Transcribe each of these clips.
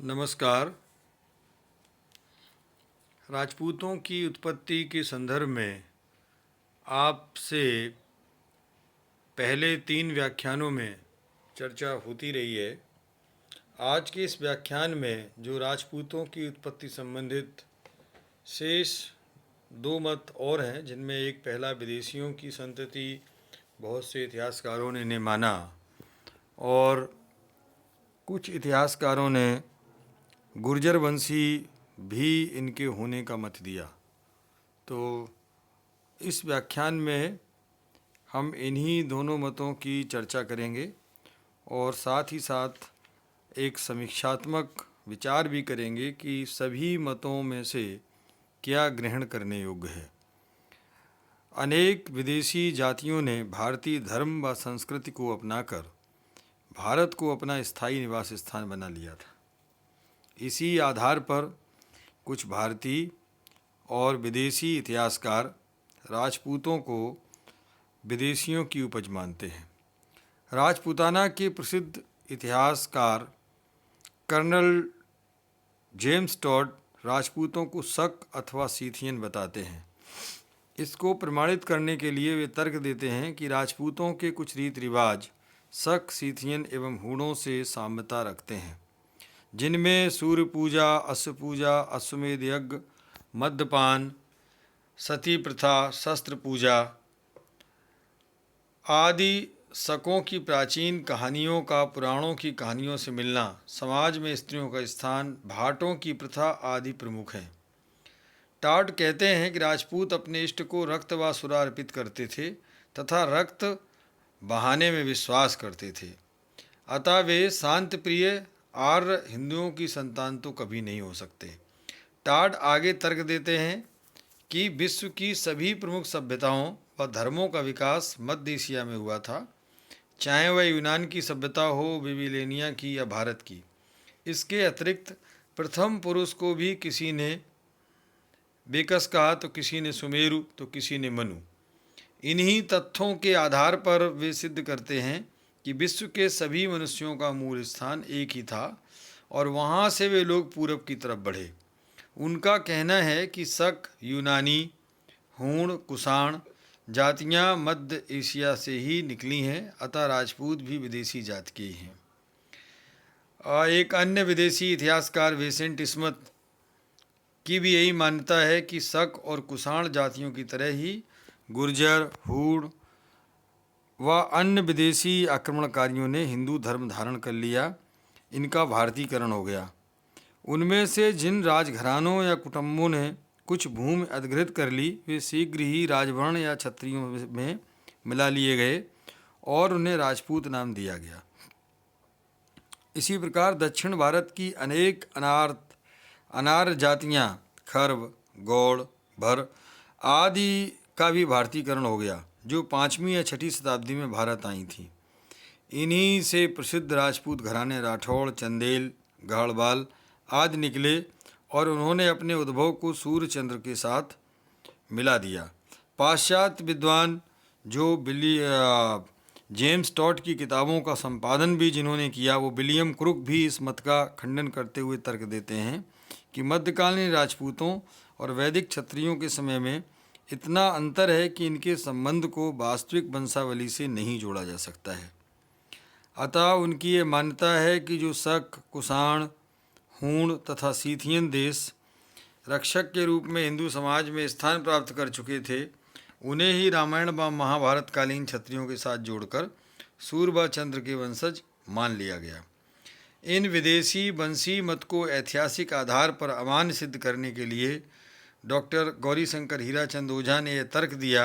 नमस्कार। राजपूतों की उत्पत्ति के संदर्भ में आपसे पहले 3 व्याख्यानों में चर्चा होती रही है। आज के इस व्याख्यान में जो राजपूतों की उत्पत्ति संबंधित शेष 2 मत और हैं, जिनमें एक पहला विदेशियों की संतति बहुत से इतिहासकारों ने माना और कुछ इतिहासकारों ने गुर्जर वंशी भी इनके होने का मत दिया। तो इस व्याख्यान में हम इन्हीं दोनों मतों की चर्चा करेंगे और साथ ही साथ एक समीक्षात्मक विचार भी करेंगे कि सभी मतों में से क्या ग्रहण करने योग्य है। अनेक विदेशी जातियों ने भारतीय धर्म व संस्कृति को अपनाकर भारत को अपना स्थायी निवास स्थान बना लिया था। इसी आधार पर कुछ भारतीय और विदेशी इतिहासकार राजपूतों को विदेशियों की उपज मानते हैं। राजपूताना के प्रसिद्ध इतिहासकार कर्नल जेम्स टॉड राजपूतों को शक अथवा सीथियन बताते हैं। इसको प्रमाणित करने के लिए वे तर्क देते हैं कि राजपूतों के कुछ रीति रिवाज शक, सीथियन एवं हूणों से साम्यता रखते हैं, जिनमें सूर्य पूजा, अश्व पूजा, अश्वमेध यज्ञ, मद्यपान, सती प्रथा, शस्त्र पूजा आदि शकों की प्राचीन कहानियों का पुराणों की कहानियों से मिलना, समाज में स्त्रियों का स्थान, भाटों की प्रथा आदि प्रमुख हैं। टॉड कहते हैं कि राजपूत अपने इष्ट को रक्त व सुरा अर्पित करते थे तथा रक्त बहाने में विश्वास करते थे, अतः वे शांत प्रिय आर्य हिंदुओं की संतान तो कभी नहीं हो सकते। टॉड आगे तर्क देते हैं कि विश्व की सभी प्रमुख सभ्यताओं व धर्मों का विकास मध्य एशिया में हुआ था, चाहे वह यूनान की सभ्यता हो, बेबीलोनिया की या भारत की। इसके अतिरिक्त प्रथम पुरुष को भी किसी ने बेकस कहा, तो किसी ने सुमेरु, तो किसी ने मनु। इन्हीं तथ्यों के आधार पर वे सिद्ध करते हैं कि विश्व के सभी मनुष्यों का मूल स्थान एक ही था और वहाँ से वे लोग पूरब की तरफ बढ़े। उनका कहना है कि शक, यूनानी, हूण, कुषाण जातियाँ मध्य एशिया से ही निकली हैं, अतः राजपूत भी विदेशी जाति के ही हैं। एक अन्य विदेशी इतिहासकार विसेंट स्मिथ की भी यही मान्यता है कि शक और कुषाण जातियों की तरह ही गुर्जर, हूण व अन्य विदेशी आक्रमणकारियों ने हिंदू धर्म धारण कर लिया, इनका भारतीकरण हो गया। उनमें से जिन राजघरानों या कुटुंबों ने कुछ भूमि अधिग्रहित कर ली, वे शीघ्र ही राजवर्ण या क्षत्रियों में मिला लिए गए और उन्हें राजपूत नाम दिया गया। इसी प्रकार दक्षिण भारत की अनेक अनार्य जातियाँ खर्व, गौड़, भर आदि का भी भारतीकरण हो गया, जो 5वीं या 6ठी शताब्दी में भारत आई थी। इन्हीं से प्रसिद्ध राजपूत घराने राठौड़, चंदेल, गढ़वाल आदि निकले और उन्होंने अपने उद्भव को सूर्य चंद्र के साथ मिला दिया। पाश्चात्य विद्वान जो जेम्स टॉड की किताबों का संपादन भी जिन्होंने किया, वो विलियम क्रुक भी इस मत का खंडन करते हुए तर्क देते हैं कि मध्यकालीन राजपूतों और वैदिक क्षत्रियों के समय में इतना अंतर है कि इनके संबंध को वास्तविक वंशावली से नहीं जोड़ा जा सकता है। अतः उनकी ये मान्यता है कि जो शक, कुषाण, हूण तथा सीथियन देश रक्षक के रूप में हिंदू समाज में स्थान प्राप्त कर चुके थे, उन्हें ही रामायण व महाभारत कालीन क्षत्रियों के साथ जोड़कर सूर्य व चंद्र के वंशज मान लिया गया। इन विदेशी वंशी मत को ऐतिहासिक आधार पर अमान्य सिद्ध करने के लिए डॉक्टर गौरीशंकर हीराचंद ओझा ने यह तर्क दिया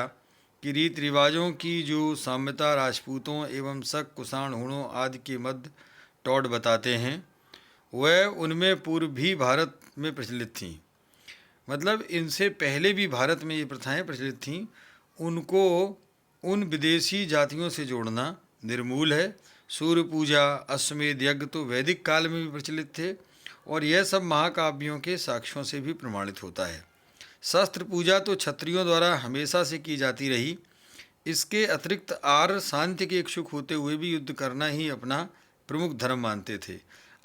कि रीति रिवाजों की जो साम्यता राजपूतों एवं शक, कुषाण, हूणों आदि के मध्य टॉड बताते हैं, वह उनमें पूर्व भी भारत में प्रचलित थीं। मतलब इनसे पहले भी भारत में ये प्रथाएं प्रचलित थीं। उनको उन विदेशी जातियों से जोड़ना निर्मूल है। सूर्य पूजा, अश्वमेध यज्ञ तो वैदिक काल में भी प्रचलित थे और यह सब महाकाव्यों के साक्ष्यों से भी प्रमाणित होता है। शस्त्र पूजा तो क्षत्रियों द्वारा हमेशा से की जाती रही। इसके अतिरिक्त आर्य शांति के इच्छुक होते हुए भी युद्ध करना ही अपना प्रमुख धर्म मानते थे।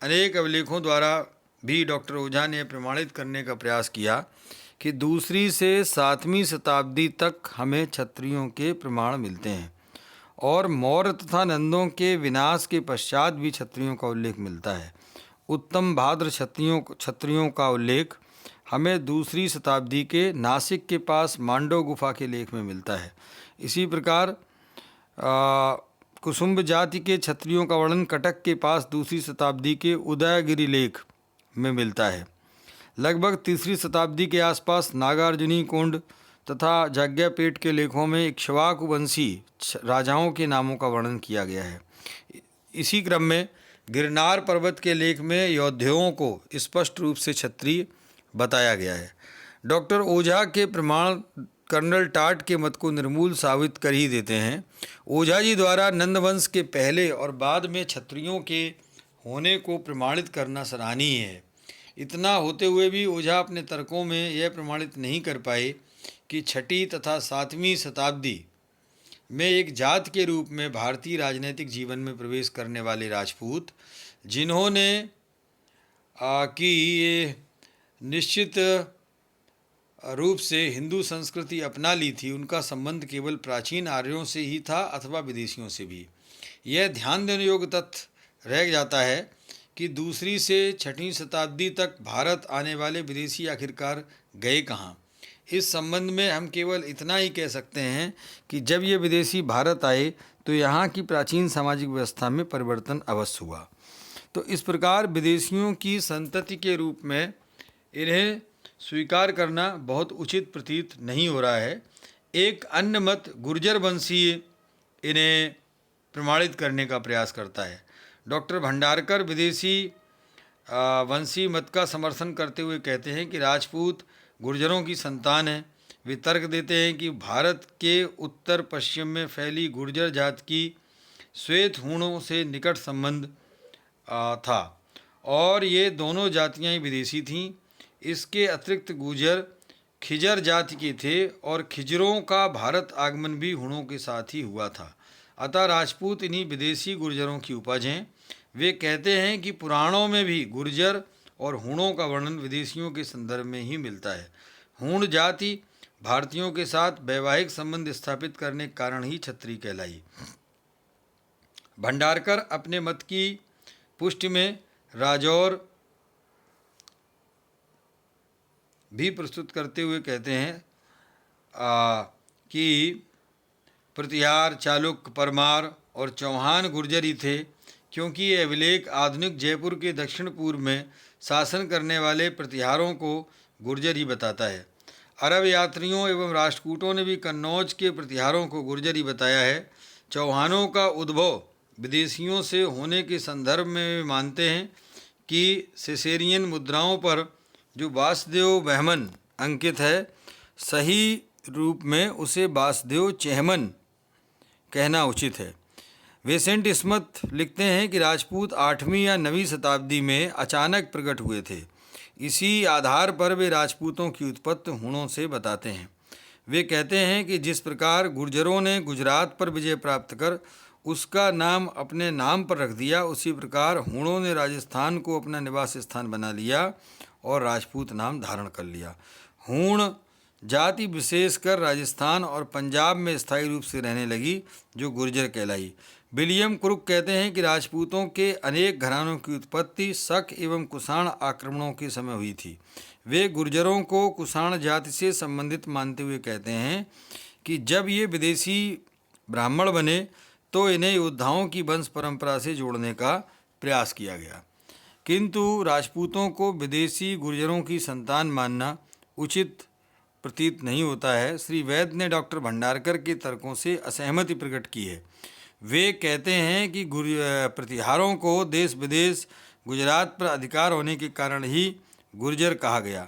अनेक अभिलेखों द्वारा भी डॉक्टर ओझा ने प्रमाणित करने का प्रयास किया कि दूसरी से 7वीं शताब्दी तक हमें क्षत्रियों के प्रमाण मिलते हैं और मौर्य तथा नंदों के विनाश के पश्चात भी क्षत्रियों का उल्लेख मिलता है। उत्तम भाद्र क्षत्रियों का उल्लेख हमें दूसरी शताब्दी के नासिक के पास मांडव गुफा के लेख में मिलता है। इसी प्रकार कुसुम्ब जाति के क्षत्रियों का वर्णन कटक के पास दूसरी शताब्दी के उदयगिरि लेख में मिलता है। लगभग तीसरी शताब्दी के आसपास नागार्जुनी कुंड तथा जाज्ञापेट के लेखों में इक्ष्वाकु वंशी राजाओं के नामों का वर्णन किया गया है। इसी क्रम में गिरनार पर्वत के लेख में योद्धाओं को स्पष्ट रूप से क्षत्रिय बताया गया है। डॉक्टर ओझा के प्रमाण कर्नल टाट के मत को निर्मूल साबित कर ही देते हैं। ओझा जी द्वारा नंदवंश के पहले और बाद में क्षत्रियों के होने को प्रमाणित करना सराहनीय है। इतना होते हुए भी ओझा अपने तर्कों में यह प्रमाणित नहीं कर पाए कि 6वीं तथा 7वीं शताब्दी में एक जात के रूप में भारतीय राजनीतिक जीवन में प्रवेश करने वाले राजपूत, जिन्होंने कि ये निश्चित रूप से हिंदू संस्कृति अपना ली थी, उनका संबंध केवल प्राचीन आर्यों से ही था अथवा विदेशियों से भी। यह ध्यान देने योग्य तथ्य रह जाता है कि दूसरी से 6वीं शताब्दी तक भारत आने वाले विदेशी आखिरकार गए कहाँ। इस संबंध में हम केवल इतना ही कह सकते हैं कि जब ये विदेशी भारत आए तो यहाँ की प्राचीन सामाजिक व्यवस्था में परिवर्तन अवश्य हुआ। तो इस प्रकार विदेशियों की संतति के रूप में इन्हें स्वीकार करना बहुत उचित प्रतीत नहीं हो रहा है। एक अन्य मत गुर्जर वंशीय इन्हें प्रमाणित करने का प्रयास करता है। डॉक्टर भंडारकर विदेशी वंशी मत का समर्थन करते हुए कहते हैं कि राजपूत गुर्जरों की संतान है। वे तर्क देते हैं कि भारत के उत्तर पश्चिम में फैली गुर्जर जाति की श्वेत हूणों से निकट संबंध था और ये दोनों जातियां ही विदेशी थीं। इसके अतिरिक्त गुर्जर खिजर जाति के थे और खिजरों का भारत आगमन भी हूणों के साथ ही हुआ था। अतः राजपूत इन्हीं विदेशी गुर्जरों की उपज हैं। वे कहते हैं कि पुराणों में भी गुर्जर और हूणों का वर्णन विदेशियों के संदर्भ में ही मिलता है। हूण जाति भारतीयों के साथ वैवाहिक संबंध स्थापित करने के कारण ही क्षत्रिय कहलाई। भंडारकर अपने मत की पुष्टि में राजौर भी प्रस्तुत करते हुए कहते हैं कि प्रतिहार, चालुक्य, परमार और चौहान गुर्जर ही थे, क्योंकि यह अभिलेख आधुनिक जयपुर के दक्षिण पूर्व में शासन करने वाले प्रतिहारों को गुर्जर ही बताता है। अरब यात्रियों एवं राष्ट्रकूटों ने भी कन्नौज के प्रतिहारों को गुर्जर ही बताया है। चौहानों का उद्भव विदेशियों से होने के संदर्भ में वे मानते हैं कि सिसेरियन मुद्राओं पर जो वासुदेव बहमन अंकित है, सही रूप में उसे वासुदेव चेहमन कहना उचित है। वेसेंट स्मिथ लिखते हैं कि राजपूत 8वीं या 9वीं शताब्दी में अचानक प्रकट हुए थे। इसी आधार पर वे राजपूतों की उत्पत्ति हूणों से बताते हैं। वे कहते हैं कि जिस प्रकार गुर्जरों ने गुजरात पर विजय प्राप्त कर उसका नाम अपने नाम पर रख दिया, उसी प्रकार हूणों ने राजस्थान को अपना निवास स्थान बना लिया और राजपूत नाम धारण कर लिया। हूण जाति विशेषकर राजस्थान और पंजाब में स्थायी रूप से रहने लगी, जो गुर्जर कहलाई। विलियम क्रुक कहते हैं कि राजपूतों के अनेक घरानों की उत्पत्ति शक एवं कुषाण आक्रमणों के समय हुई थी। वे गुर्जरों को कुषाण जाति से संबंधित मानते हुए कहते हैं कि जब ये विदेशी ब्राह्मण बने तो इन्हें योद्धाओं की वंश परंपरा से जोड़ने का प्रयास किया गया, किंतु राजपूतों को विदेशी गुर्जरों की संतान मानना उचित प्रतीत नहीं होता है। श्री वैद्य ने डॉक्टर भंडारकर के तर्कों से असहमति प्रकट की है। वे कहते हैं कि प्रतिहारों को देश विदेश गुजरात पर अधिकार होने के कारण ही गुर्जर कहा गया,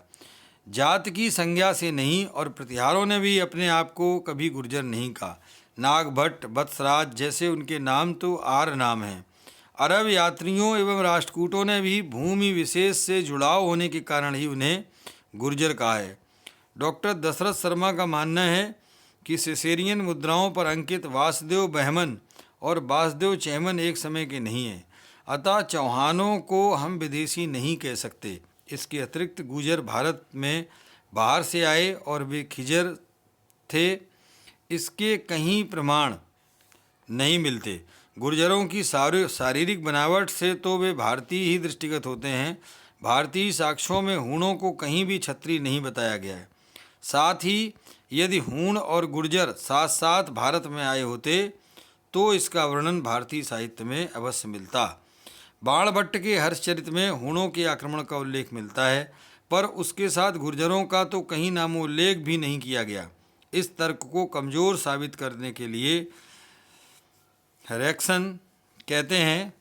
जात की संज्ञा से नहीं, और प्रतिहारों ने भी अपने आप को कभी गुर्जर नहीं कहा। नागभट्ट, वत्सराज जैसे उनके नाम तो आर्य नाम हैं। अरब यात्रियों एवं राष्ट्रकूटों ने भी भूमि विशेष से जुड़ाव होने के कारण ही उन्हें गुर्जर कहा है। डॉक्टर दशरथ शर्मा का मानना है कि सिसेरियन मुद्राओं पर अंकित वासुदेव बहमन और वासुदेव चेहमन एक समय के नहीं हैं। अतः चौहानों को हम विदेशी नहीं कह सकते। इसके अतिरिक्त गुर्जर भारत में बाहर से आए और वे खिजर थे, इसके कहीं प्रमाण नहीं मिलते। गुर्जरों की शारीरिक बनावट से तो वे भारतीय ही दृष्टिगत होते हैं। भारतीय साक्ष्यों में हूणों को कहीं भी क्षत्रिय नहीं बताया गया है। साथ ही यदि हूण और गुर्जर साथ साथ भारत में आए होते तो इसका वर्णन भारतीय साहित्य में अवश्य मिलता। बाणभट्ट के हर्षचरित में हूणों के आक्रमण का उल्लेख मिलता है, पर उसके साथ गुर्जरों का तो कहीं नामोल्लेख भी नहीं किया गया। इस तर्क को कमज़ोर साबित करने के लिए हैरेक्सन कहते हैं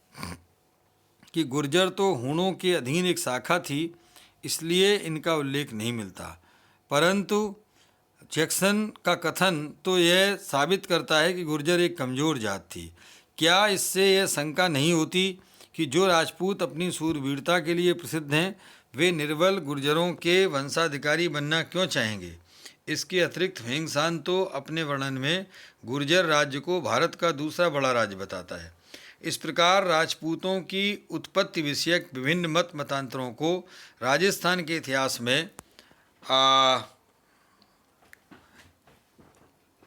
कि गुर्जर तो हूणों के अधीन एक शाखा थी, इसलिए इनका उल्लेख नहीं मिलता। परंतु जैक्सन का कथन तो यह साबित करता है कि गुर्जर एक कमज़ोर जात थी। क्या इससे यह शंका नहीं होती कि जो राजपूत अपनी सूरवीरता के लिए प्रसिद्ध हैं, वे निर्बल गुर्जरों के वंशाधिकारी बनना क्यों चाहेंगे? इसके अतिरिक्त ह्वेंसान तो अपने वर्णन में गुर्जर राज्य को भारत का दूसरा बड़ा राज्य बताता है। इस प्रकार राजपूतों की उत्पत्ति विषयक विभिन्न मतांतरों को राजस्थान के इतिहास में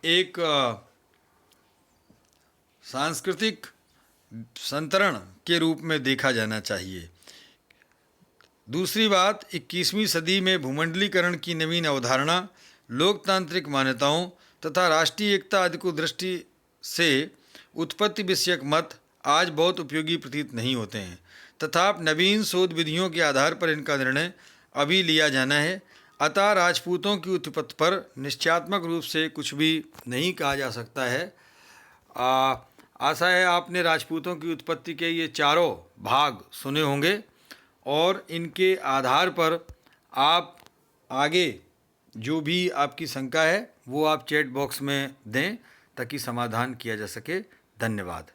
एक सांस्कृतिक संतरण के रूप में देखा जाना चाहिए। दूसरी बात, 21वीं सदी में भूमंडलीकरण की नवीन अवधारणा, लोकतांत्रिक मान्यताओं तथा राष्ट्रीय एकता आदि को दृष्टि से उत्पत्ति विषयक मत आज बहुत उपयोगी प्रतीत नहीं होते हैं, तथा नवीन शोध विधियों के आधार पर इनका निर्णय अभी लिया जाना है। अतः राजपूतों की उत्पत्ति पर निश्चयात्मक रूप से कुछ भी नहीं कहा जा सकता है। आशा है आपने राजपूतों की उत्पत्ति के ये चारों भाग सुने होंगे और इनके आधार पर आप आगे जो भी आपकी शंका है वो आप चैट बॉक्स में दें ताकि समाधान किया जा सके। धन्यवाद।